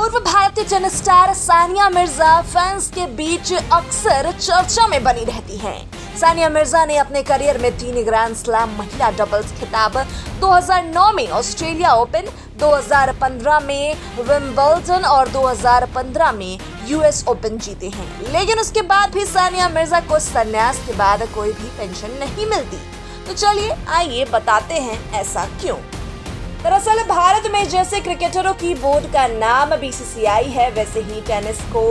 पूर्व भारतीय tennis star Sania Mirza fans के बीच अक्सर चर्चा में बनी रहती हैं। सानिया मिर्जा ने अपने करियर में 3 ग्रैंड स्लैम महिला डबल्स खिताब 2009 में ऑस्ट्रेलिया ओपन, 2015 में विंबलडन और 2015 में यूएस ओपन जीते हैं। लेकिन उसके बाद भी सानिया मिर्जा को संन्यास के बाद कोई भी पेंशन नहीं मिलती। तो चलिए आइए बताते हैं ऐसा क्यों। दरअसल भारत में जैसे क्रिकेटरों की बोर्ड का नाम बीसीसीआई है, वैसे ही टेनिस को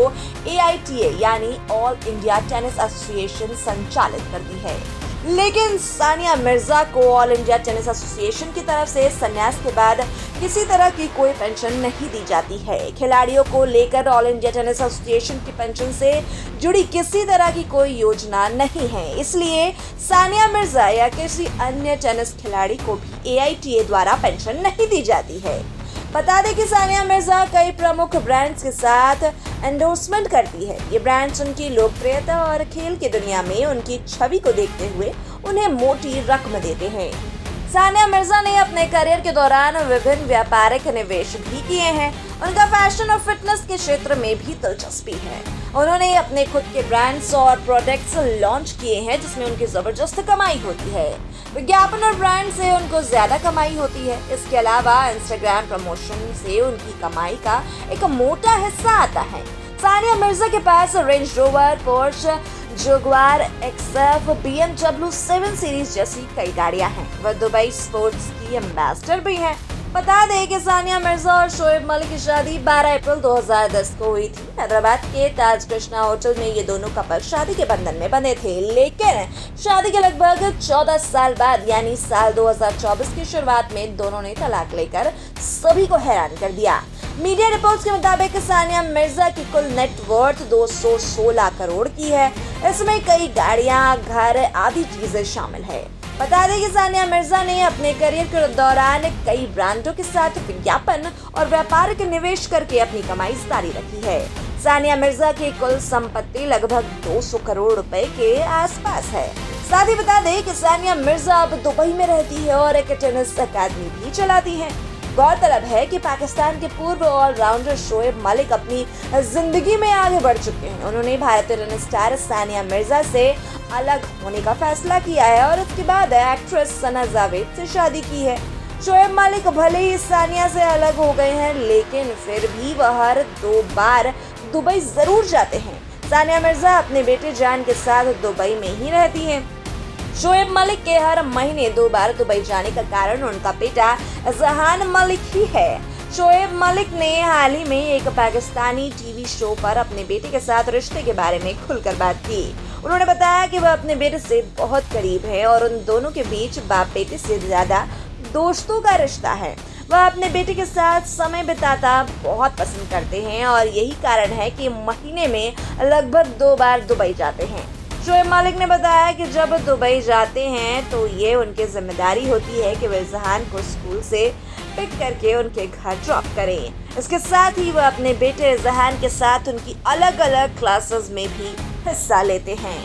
एआईटीए यानी ऑल इंडिया टेनिस एसोसिएशन संचालित करती है। लेकिन सानिया मिर्जा को ऑल इंडिया टेनिस एसोसिएशन की तरफ से संन्यास के बाद किसी तरह की कोई पेंशन नहीं दी जाती है। खिलाड़ियों को लेकर ऑल इंडिया टेनिस एसोसिएशन की पेंशन से जुड़ी किसी तरह की कोई योजना नहीं है, इसलिए सानिया मिर्जा या किसी अन्य टेनिस खिलाड़ी को भी एआईटीए द्वारा पेंशन नहीं दी जाती है। बता दें कि सानिया मिर्जा कई प्रमुख ब्रांड्स के साथ एंडोर्समेंट करती है। ये ब्रांड्स उनकी लोकप्रियता और खेल की दुनिया में उनकी छवि को देखते हुए उन्हें मोटी रकम देते हैं। सानिया मिर्जा ने अपने करियर के दौरान विभिन्न व्यापारिक निवेश भी किए हैं। उनका फैशन और फिटनेस के क्षेत्र में भी दिलचस्पी है। उन्होंने अपने खुद के ब्रांड्स और प्रोडक्ट्स लॉन्च किए हैं, जिसमें उनकी जबरदस्त कमाई होती है। विज्ञापन और ब्रांड से उनको ज्यादा कमाई होती है। इसके अलावा इंस्टाग्राम प्रमोशन से उनकी कमाई का एक मोटा हिस्सा आता है। सानिया मिर्जा के पास Range Rover, Porsche, Jaguar XF, BMW 7 series जैसी कई गाड़ियां हैं। वह दुबई स्पोर्ट्स की एम्बेसडर भी हैं। बता दें कि सानिया मिर्जा और शोएब मलिक की शादी 12 अप्रैल 2010 को हुई थी। हैदराबाद के ताज कृष्णा होटल में ये दोनों कपल शादी के बंधन में बंधे थे। लेकिन शादी के लगभग 14 साल बाद यानी साल 2024 की शुरुआत में दोनों ने तलाक लेकर सभी को हैरान कर दिया। मीडिया रिपोर्ट्स के मुताबिक सानिया मिर्जा की कुल नेटवर्थ 216 करोड़ की है। इसमें कई गाड़ियां, घर आदि चीजें शामिल है। बता दें कि सानिया मिर्जा ने अपने करियर के दौरान कई ब्रांडों के साथ विज्ञापन और व्यापारिक निवेश करके अपनी कमाई जारी रखी है। सानिया मिर्जा की कुल संपत्ति लगभग 200 करोड़ रुपए के आसपास है। साथ ही बता दें कि सानिया मिर्जा अब दुबई में रहती है और एक टेनिस अकादमी भी चलाती है। गौरतलब है कि पाकिस्तान के पूर्व ऑलराउंडर शोएब मलिक अपनी जिंदगी में आगे बढ़ चुके हैं। उन्होंने भारतीय टेनिस स्टार सानिया मिर्जा से अलग होने का फैसला किया है और उसके बाद एक्ट्रेस सना जावेद से शादी की है। शोएब मलिक भले ही सानिया से अलग हो गए हैं, लेकिन फिर भी वह हर 2 बार दुबई जरूर जाते हैं। सानिया मिर्जा अपने बेटे जान के साथ दुबई में ही रहती हैं। शोएब मलिक के हर महीने 2 बार दुबई जाने का कारण उनका बेटा जहान मलिक ही है। शोएब मलिक ने हाल ही में एक पाकिस्तानी टीवी शो पर अपने बेटे के साथ रिश्ते के बारे में खुलकर बात की। उन्होंने बताया कि वह अपने बेटे से बहुत करीब है और उन दोनों के बीच बाप बेटे से ज्यादा दोस्तों का रिश्ता है। वह अपने बेटे के साथ समय बिताना बहुत पसंद करते हैं और यही कारण है कि महीने में लगभग 2 बार दुबई जाते हैं। शोएब मलिक ने बताया कि जब दुबई जाते हैं तो ये उनकी जिम्मेदारी होती है कि वे जहान को स्कूल से पिक करके उनके घर ड्रॉप करें। इसके साथ ही वह अपने बेटे जहान के साथ उनकी अलग अलग क्लासेस में भी हिस्सा लेते हैं।